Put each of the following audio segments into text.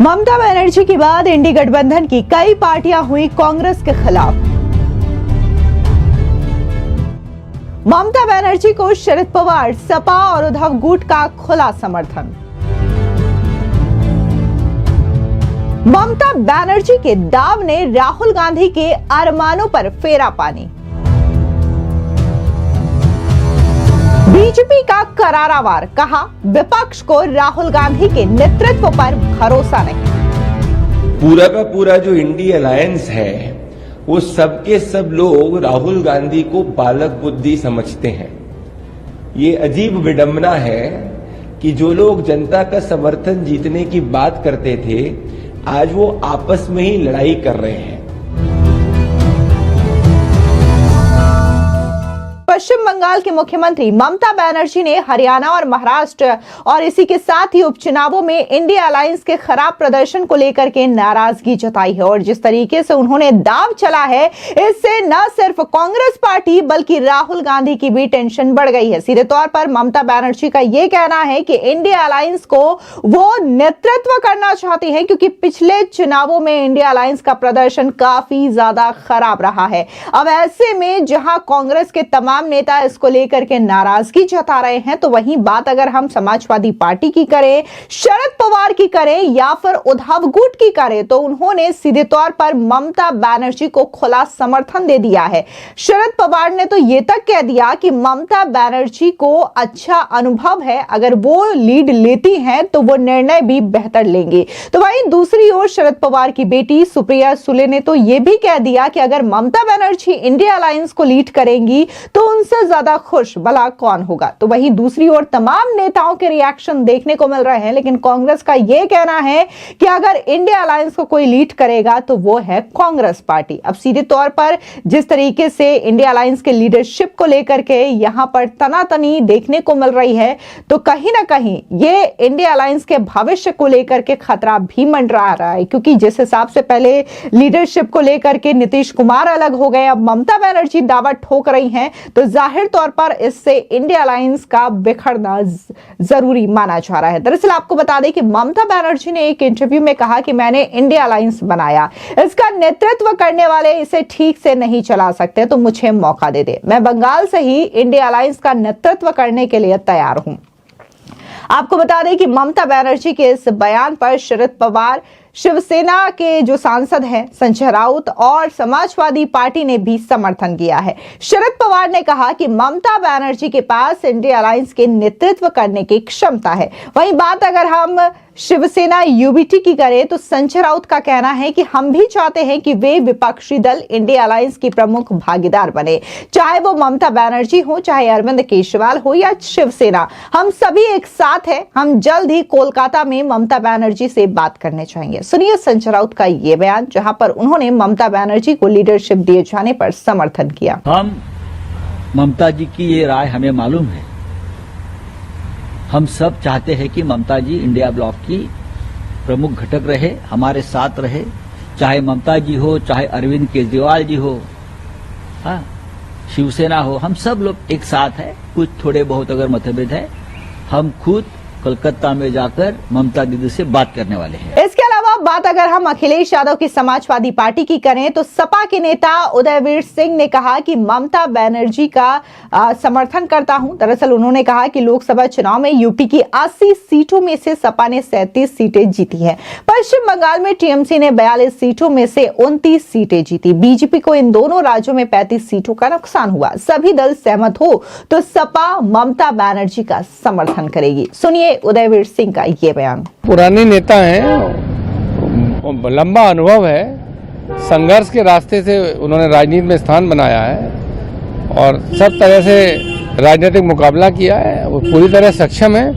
ममता बनर्जी के बाद इंडी गठबंधन की कई पार्टियां हुई कांग्रेस के खिलाफ। ममता बनर्जी को शरद पवार, सपा और उद्धव गुट का खुला समर्थन। ममता बनर्जी के दाव ने राहुल गांधी के अरमानों पर फेरा पानी। बीजेपी का करारा वार, कहा विपक्ष को राहुल गांधी के नेतृत्व पर भरोसा नहीं। पूरा का पूरा जो इंडी अलायंस है वो सबके सब लोग राहुल गांधी को बालक बुद्धि समझते हैं। ये अजीब विडंबना है कि जो लोग जनता का समर्थन जीतने की बात करते थे आज वो आपस में ही लड़ाई कर रहे हैं। पश्चिम बंगाल के मुख्यमंत्री ममता बनर्जी ने हरियाणा और महाराष्ट्र और इसी के साथ ही उपचुनावों में इंडिया अलायंस के खराब प्रदर्शन को लेकर के नाराजगी जताई है और जिस तरीके से उन्होंने दाव चला है इससे न सिर्फ कांग्रेस पार्टी बल्कि राहुल गांधी की भी टेंशन बढ़ गई है। सीधे तौर पर ममता बनर्जी का यह कहना है कि इंडिया अलायंस को वो नेतृत्व करना चाहती है क्योंकि पिछले चुनावों में इंडिया अलायंस का प्रदर्शन काफी ज्यादा खराब रहा है। अब ऐसे में जहां कांग्रेस के तमाम नेता इसको लेकर के नाराजगी जता रहे हैं तो वहीं बात अगर हम समाजवादी पार्टी की करें, शरद पवार की करें या फिर उद्धव गुट की करें तो उन्होंने सीधे तौर पर ममता बनर्जी को खुला समर्थन दे दिया है। शरद पवार ने तो यह तक कह दिया कि ममता बनर्जी को अच्छा अनुभव है, अगर वो लीड लेती हैं तो वो निर्णय भी बेहतर लेंगे। तो वहीं दूसरी ओर शरद पवार की बेटी सुप्रिया सुले ने तो यह भी कह दिया कि अगर ममता बनर्जी इंडिया अलायंस को लीड करेंगी तो उनसे ज्यादा खुश भला कौन होगा। तो वहीं दूसरी ओर तमाम नेताओं के रिएक्शन देखने को मिल रहे हैं, लेकिन कांग्रेस का यह कहना है कि अगर इंडिया अलायंस को कोई लीड करेगा तो वो है कांग्रेस पार्टी। अब सीधे तौर पर जिस तरीके से इंडिया अलायंस के लीडरशिप को लेकर के यहां पर तनातनी देखने को मिल रही है तो कहीं ना कहीं ये इंडिया अलायंस के भविष्य को लेकर के खतरा भी मंडरा रहा है, क्योंकि जिस हिसाब से पहले लीडरशिप को लेकर के नीतीश कुमार अलग हो गए, अब ममता बनर्जी दावा ठोक रही हैं, तो जाहिर तौर पर इससे इंडिया अलायंस का बिखरना जरूरी माना जा रहा है। दरअसल आपको बता दें कि ममता बनर्जी ने एक इंटरव्यू में कहा कि मैंने इंडिया अलायंस बनाया, इसका नेतृत्व करने वाले इसे ठीक से नहीं चला सकते तो मुझे मौका दे दे, मैं बंगाल से ही इंडिया अलायंस का नेतृत्व करने के लिए तैयार हूं। आपको बता दें कि ममता बनर्जी के इस बयान पर शरद पवार, शिवसेना के जो सांसद हैं संजय राउत और समाजवादी पार्टी ने भी समर्थन किया है। शरद पवार ने कहा कि ममता बनर्जी के पास इंडिया अलायंस के नेतृत्व करने की क्षमता है। वहीं बात अगर हम शिवसेना यूबीटी की करें तो संजय राउत का कहना है कि हम भी चाहते हैं कि वे विपक्षी दल इंडिया अलायंस की प्रमुख भागीदार बने, चाहे वो ममता बनर्जी हो, चाहे अरविंद केजरीवाल हो या शिवसेना, हम सभी एक साथ हैं। हम जल्द ही कोलकाता में ममता बनर्जी से बात करने चाहेंगे। सुनिए संजय राउत का ये बयान जहां पर उन्होंने ममता बनर्जी को लीडरशिप दिए जाने पर समर्थन किया। हम ममता जी की ये राय हमें मालूम है, हम सब चाहते हैं कि ममता जी इंडिया ब्लॉक की प्रमुख घटक रहे, हमारे साथ रहे, चाहे ममता जी हो, चाहे अरविंद केजरीवाल जी हो, हाँ, शिवसेना हो, हम सब लोग एक साथ हैं। कुछ थोड़े बहुत अगर मतभेद है, हम खुद कोलकाता में जाकर ममता दीदी से बात करने वाले हैं। इसके अलावा बात अगर हम अखिलेश यादव की समाजवादी पार्टी की करें तो सपा के नेता उदयवीर सिंह ने कहा कि ममता बनर्जी का समर्थन करता हूं। दरअसल उन्होंने कहा कि लोकसभा चुनाव में यूपी की 80 सीटों में से सपा ने 37 सीटें जीती हैं। पश्चिम बंगाल में टीएमसी ने 42 सीटों में से 29 सीटें जीती। बीजेपी को इन दोनों राज्यों में 35 सीटों का नुकसान हुआ। सभी दल सहमत हो तो सपा ममता बनर्जी का समर्थन करेगी। सुनिए उदयवीर सिंह का ये बयान। पुराने नेता हैं, लंबा अनुभव है, संघर्ष के रास्ते से उन्होंने राजनीति में स्थान बनाया है और सब तरह से राजनीतिक मुकाबला किया है। वो पूरी तरह सक्षम है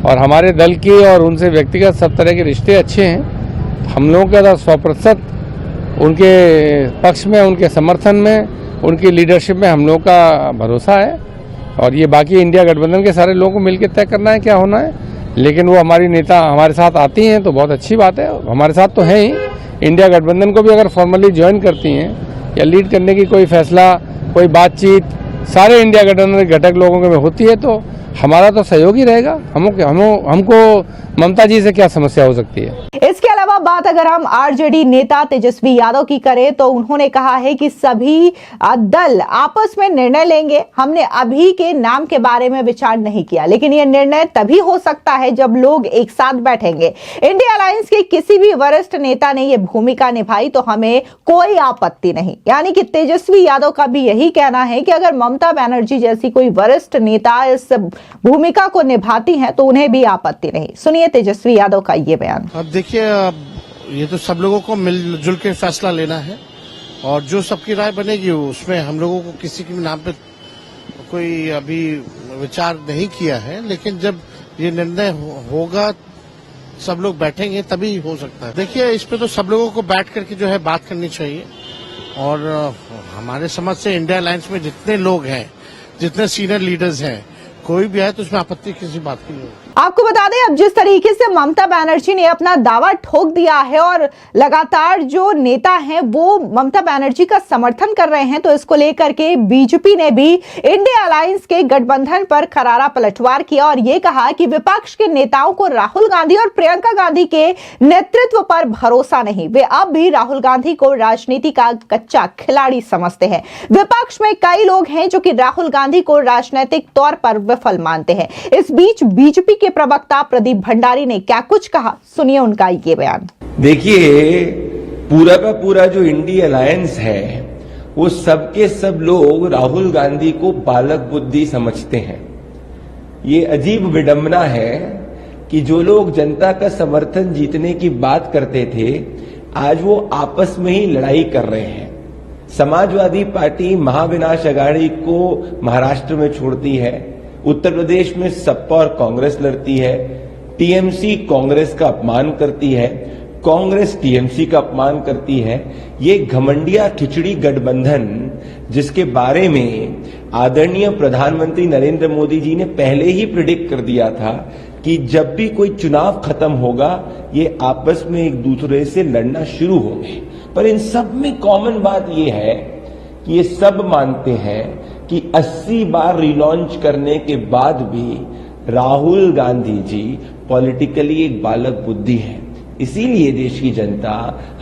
और हमारे दल की और उनसे व्यक्तिगत सब तरह के रिश्ते अच्छे हैं। हम लोगों का 100% उनके पक्ष में, उनके समर्थन में, उनकी लीडरशिप में हम लोगों का भरोसा है और ये बाकी इंडिया गठबंधन के सारे लोगों को मिलकर तय करना है क्या होना है। लेकिन वो हमारी नेता हमारे साथ आती हैं तो बहुत अच्छी बात है, हमारे साथ तो है ही। इंडिया गठबंधन को भी अगर फॉर्मली ज्वाइन करती हैं या लीड करने की कोई फैसला, कोई बातचीत सारे इंडिया गठबंधन के घटक लोगों में होती है तो हमारा तो सहयोग ही रहेगा। हमको ममता जी से क्या समस्या हो सकती है। इसके अलावा बात अगर हम आरजेडी नेता तेजस्वी यादव की करें तो उन्होंने कहा है कि सभी दल आपस में निर्णय लेंगे। हमने अभी के नाम के बारे में विचार नहीं किया, लेकिन यह निर्णय तभी हो सकता है जब लोग एक साथ बैठेंगे। इंडिया अलायंस के किसी भी वरिष्ठ नेता ने यह भूमिका निभाई तो हमें कोई आपत्ति नहीं। यानी कि तेजस्वी यादव का भी यही कहना है कि अगर ममता बनर्जी जैसी कोई वरिष्ठ नेता इस भूमिका को निभाती हैं तो उन्हें भी आपत्ति नहीं। सुनिए तेजस्वी यादव का ये बयान। अब देखिए, ये तो सब लोगों को मिलजुल के फैसला लेना है और जो सबकी राय बनेगी उसमें हम लोगों को किसी के नाम पे कोई अभी विचार नहीं किया है, लेकिन जब ये निर्णय होगा सब लोग बैठेंगे तभी हो सकता है। देखिए, इस पे तो सब लोगों को बैठ करके जो है बात करनी चाहिए और हमारे समझ से इंडिया अलायंस में जितने लोग हैं, जितने सीनियर लीडर्स हैं, कोई भी आए तो उसमें आपत्ति किसी बात की नहीं। आपको बता दें, अब जिस तरीके से ममता बनर्जी ने अपना दावा ठोक दिया है और लगातार जो नेता हैं वो ममता बनर्जी का समर्थन कर रहे हैं, तो इसको लेकर के बीजेपी ने भी इंडिया अलायंस के गठबंधन पर करारा पलटवार किया और ये कहा कि विपक्ष के नेताओं को राहुल गांधी और प्रियंका गांधी के नेतृत्व पर भरोसा नहीं। वे अब भी राहुल गांधी को राजनीति का कच्चा खिलाड़ी समझते हैं। विपक्ष में कई लोग हैं जो कि राहुल गांधी को राजनीतिक तौर पर विफल मानते हैं। इस बीच बीजेपी के प्रवक्ता प्रदीप भंडारी ने क्या कुछ कहा, सुनिए उनका ये बयान। देखिए, पूरा का पूरा जो इंडिया अलायंस है वो सबके सब लोग राहुल गांधी को बालक बुद्धि समझते हैं। ये अजीब विडंबना है कि जो लोग जनता का समर्थन जीतने की बात करते थे आज वो आपस में ही लड़ाई कर रहे हैं। समाजवादी पार्टी महाविनाश अघाड़ी को महाराष्ट्र में छोड़ती है, उत्तर प्रदेश में सपा और कांग्रेस लड़ती है, टीएमसी कांग्रेस का अपमान करती है, कांग्रेस टीएमसी का अपमान करती है। ये घमंडिया खिचड़ी गठबंधन जिसके बारे में आदरणीय प्रधानमंत्री नरेंद्र मोदी जी ने पहले ही प्रिडिक्ट कर दिया था कि जब भी कोई चुनाव खत्म होगा ये आपस में एक दूसरे से लड़ना शुरू होंगे। पर इन सब में कॉमन बात ये है कि ये सब मानते हैं कि 80 बार रिलॉन्च करने के बाद भी राहुल गांधी जी पॉलिटिकली एक बालक बुद्धि है। इसीलिए देश की जनता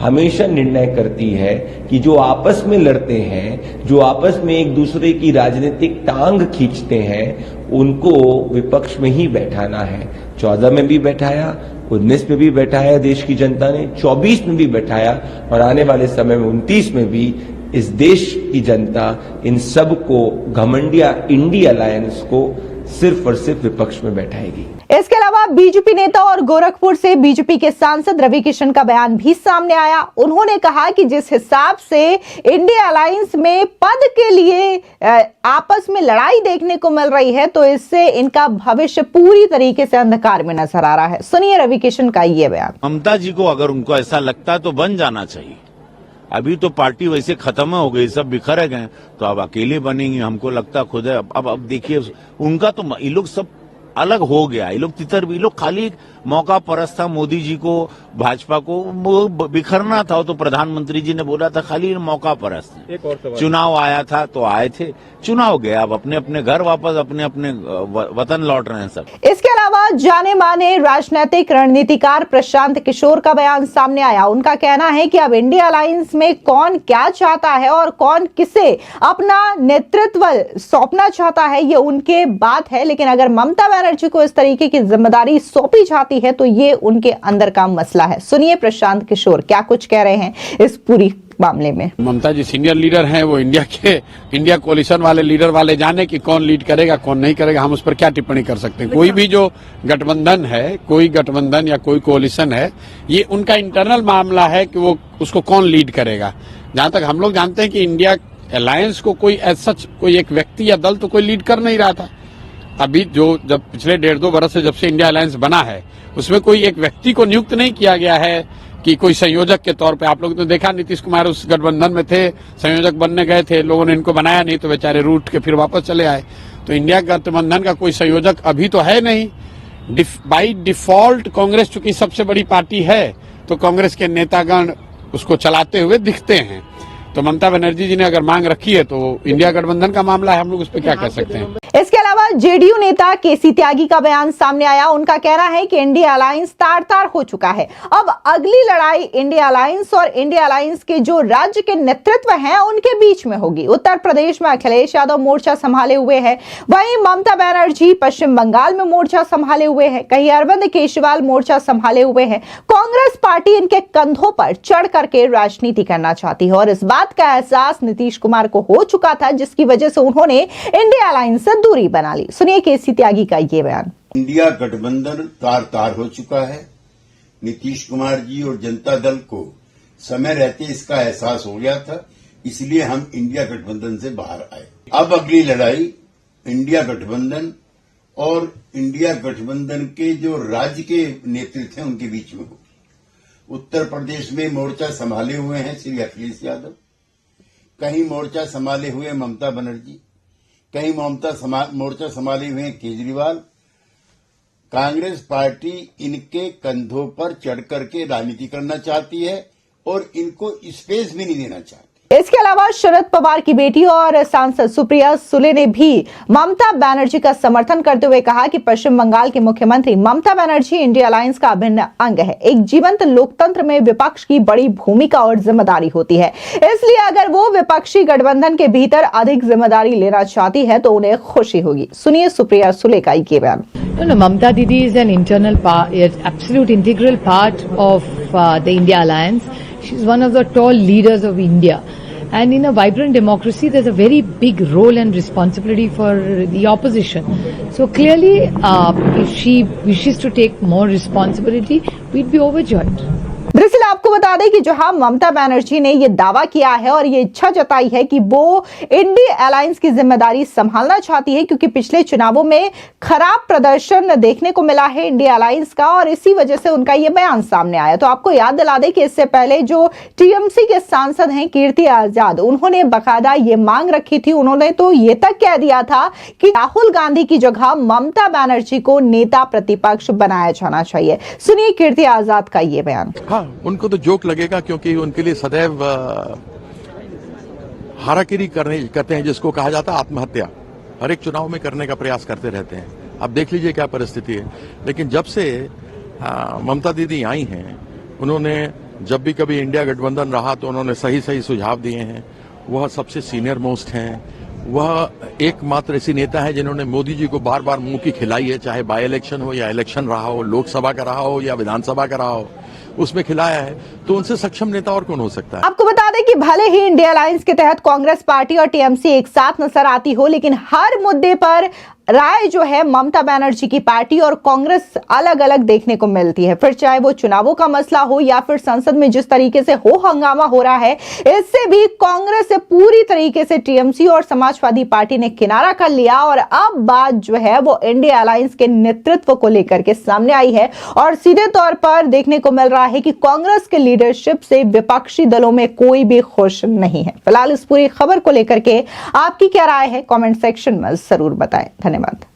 हमेशा निर्णय करती है कि जो आपस में लड़ते हैं, जो आपस में एक दूसरे की राजनीतिक टांग खींचते हैं, उनको विपक्ष में ही बैठाना है। 14 में भी बैठाया, 19 में भी बैठाया देश की जनता ने, 24 में भी बैठाया और आने वाले समय में 29 में भी इस देश की जनता इन सब को घमंडिया इंडिया अलायंस को सिर्फ और सिर्फ विपक्ष में बैठाएगी। इसके अलावा बीजेपी नेता और गोरखपुर से बीजेपी के सांसद रवि किशन का बयान भी सामने आया। उन्होंने कहा कि जिस हिसाब से इंडिया अलायंस में पद के लिए आपस में लड़ाई देखने को मिल रही है तो इससे इनका भविष्य पूरी तरीके से अंधकार में नजर आ रहा है। सुनिए रवि किशन का ये बयान। ममता जी को अगर उनको ऐसा लगता है तो बन जाना चाहिए। अभी तो पार्टी वैसे खत्म हो गई, सब बिखर गए, तो अब अकेले बनेंगे। हमको लगता खुद है। अब देखिए उनका तो ये लोग सब अलग हो गया। ये लोग तितर भी, लोग खाली मौका परस्त था मोदी जी को, भाजपा को वो बिखरना था। तो प्रधानमंत्री जी ने बोला था खाली मौका परस्त। चुनाव आया था तो आए थे, चुनाव गया, अब अपने अपने घर वापस अपने अपने वतन लौट रहे हैं सब। इसके अलावा जाने माने राजनीतिक रणनीतिकार प्रशांत किशोर का बयान सामने आया। उनका कहना है कि अब इंडिया अलायंस में कौन क्या चाहता है और कौन किसे अपना नेतृत्व सौंपना चाहता है ये उनके बात है, लेकिन अगर ममता बनर्जी को इस तरीके की जिम्मेदारी सौंपी जाती है तो ये उनके अंदर का मसला है। सुनिए प्रशांत किशोर क्या कुछ कह रहे हैं इस पूरी मामले में। ममता जी सीनियर लीडर हैं, वो इंडिया कोलिशन वाले लीडर वाले जाने कि कौन लीड करेगा कौन नहीं करेगा, हम उस पर क्या टिप्पणी कर सकते हैं। कोई भी जो गठबंधन है, कोई गठबंधन या कोई कोलिशन है, ये उनका इंटरनल मामला है कि वो उसको कौन लीड करेगा। जहां तक हम लोग जानते हैं कि इंडिया अलायंस को कोई सच कोई एक व्यक्ति या दल तो कोई लीड कर नहीं रहा था। अभी जब पिछले 1.5-2 बरस से जब से इंडिया अलायंस बना है उसमें कोई एक व्यक्ति को नियुक्त नहीं किया गया है कि कोई संयोजक के तौर पे। आप लोग तो देखा नीतीश कुमार उस गठबंधन में थे, संयोजक बनने गए थे, लोगों ने इनको बनाया नहीं तो बेचारे रूठ के फिर वापस चले आए। तो इंडिया गठबंधन का कोई संयोजक अभी तो है नहीं। बाई डिफॉल्ट कांग्रेस चूंकि सबसे बड़ी पार्टी है तो कांग्रेस के नेतागण उसको चलाते हुए दिखते हैं। तो ममता बनर्जी जी ने अगर मांग रखी है तो इंडिया गठबंधन का मामला है, हम लोग उस पर क्या कह सकते हैं। इसके अलावा जेडीयू नेता केसी त्यागी का बयान सामने आया। उनका कहना है कि इंडिया अलायंस तार-तार हो चुका है। अब अगली लड़ाई इंडिया अलायंस और इंडिया अलायंस के जो राज्य के नेतृत्व हैं उनके बीच में होगी। उत्तर प्रदेश में अखिलेश यादव मोर्चा संभाले हुए हैं, वहीं ममता बनर्जी पश्चिम बंगाल में मोर्चा संभाले हुए हैं, कहीं अरविंद केजरीवाल मोर्चा संभाले हुए हैं। कांग्रेस पार्टी इनके कंधों पर चढ़ करके राजनीति करना चाहती है और इस बात का एहसास नीतीश कुमार को हो चुका था, जिसकी वजह से उन्होंने इंडिया अलायंस से दूरी बना ली। सुनिए केसी त्यागी का ये बयान। इंडिया गठबंधन तार तार हो चुका है। नीतीश कुमार जी और जनता दल को समय रहते इसका एहसास हो गया था, इसलिए हम इंडिया गठबंधन से बाहर आए। अब अगली लड़ाई इंडिया गठबंधन और इंडिया गठबंधन के जो राज्य के नेतृत्व हैं उनके बीच में हो। उत्तर प्रदेश में मोर्चा संभाले हुए हैं श्री अखिलेश यादव, कहीं मोर्चा संभाले हुए ममता बनर्जी, कहीं मोर्चा संभाले हुए केजरीवाल। कांग्रेस पार्टी इनके कंधों पर चढ़ करके राजनीति करना चाहती है और इनको स्पेस भी नहीं देना चाहती। इसके अलावा शरद पवार की बेटी और सांसद सुप्रिया सुले ने भी ममता बनर्जी का समर्थन करते हुए कहा कि पश्चिम बंगाल के मुख्यमंत्री ममता बनर्जी इंडिया अलायंस का अभिन्न अंग है। एक जीवंत लोकतंत्र में विपक्ष की बड़ी भूमिका और जिम्मेदारी होती है, इसलिए अगर वो विपक्षी गठबंधन के भीतर अधिक जिम्मेदारी लेना चाहती है तो उन्हें खुशी होगी। सुनिए सुप्रिया सुले का ये बयान। No, Mamta Didi is an absolute integral part of the India Alliance. She's one of the tall leaders of India. And in a vibrant democracy, there's a very big role and responsibility for the opposition. So clearly, if she wishes to take more responsibility, we'd be overjoyed. दरअसल आपको बता दें कि जहां ममता बनर्जी ने यह दावा किया है और ये इच्छा जताई है कि वो इंडिया अलायंस की जिम्मेदारी संभालना चाहती है, क्योंकि पिछले चुनावों में खराब प्रदर्शन देखने को मिला है इंडिया अलायंस का और इसी वजह से उनका ये बयान सामने आया। तो आपको याद दिला दें कि इससे पहले जो टीएमसी के सांसद हैं कीर्ति आजाद, उन्होंने बकायदा ये मांग रखी थी। उन्होंने तो ये तक कह दिया था कि राहुल गांधी की जगह ममता बनर्जी को नेता प्रतिपक्ष बनाया जाना चाहिए। सुनिए कीर्ति आजाद का ये बयान। उनको तो जोक लगेगा, क्योंकि उनके लिए सदैव हाराकिरी करते हैं, जिसको कहा जाता है आत्महत्या, हर एक चुनाव में करने का प्रयास करते रहते हैं। अब देख लीजिए क्या परिस्थिति है। लेकिन जब से ममता दीदी आई हैं, उन्होंने जब भी कभी इंडिया गठबंधन रहा तो उन्होंने सही सही सुझाव दिए हैं। वह सबसे सीनियर मोस्ट हैं, वह एकमात्र ऐसी नेता है जिन्होंने मोदी जी को बार बार मुंह की खिलाई है, चाहे बाई इलेक्शन हो या इलेक्शन रहा हो, लोकसभा का रहा हो या विधानसभा का रहा हो, उसमें खिलाया है। तो उनसे सक्षम नेता और कौन हो सकता है। आपको बता दें कि भले ही इंडिया अलायंस के तहत कांग्रेस पार्टी और टीएमसी एक साथ नजर आती हो, लेकिन हर मुद्दे पर राय जो है ममता बनर्जी की पार्टी और कांग्रेस अलग अलग देखने को मिलती है। फिर चाहे वो चुनावों का मसला हो या फिर संसद में जिस तरीके से हो हंगामा हो रहा है, इससे भी कांग्रेस से पूरी तरीके से टीएमसी और समाजवादी पार्टी ने किनारा कर लिया और अब बात जो है वो इंडिया अलायंस के नेतृत्व को लेकर के सामने आई है और सीधे तौर पर देखने को मिल रहा है कि कांग्रेस के लीडरशिप से विपक्षी दलों में कोई भी खुश नहीं है। फिलहाल इस पूरी खबर को लेकर के आपकी क्या राय है, कमेंट सेक्शन में जरूर बताएं। धन्यवाद।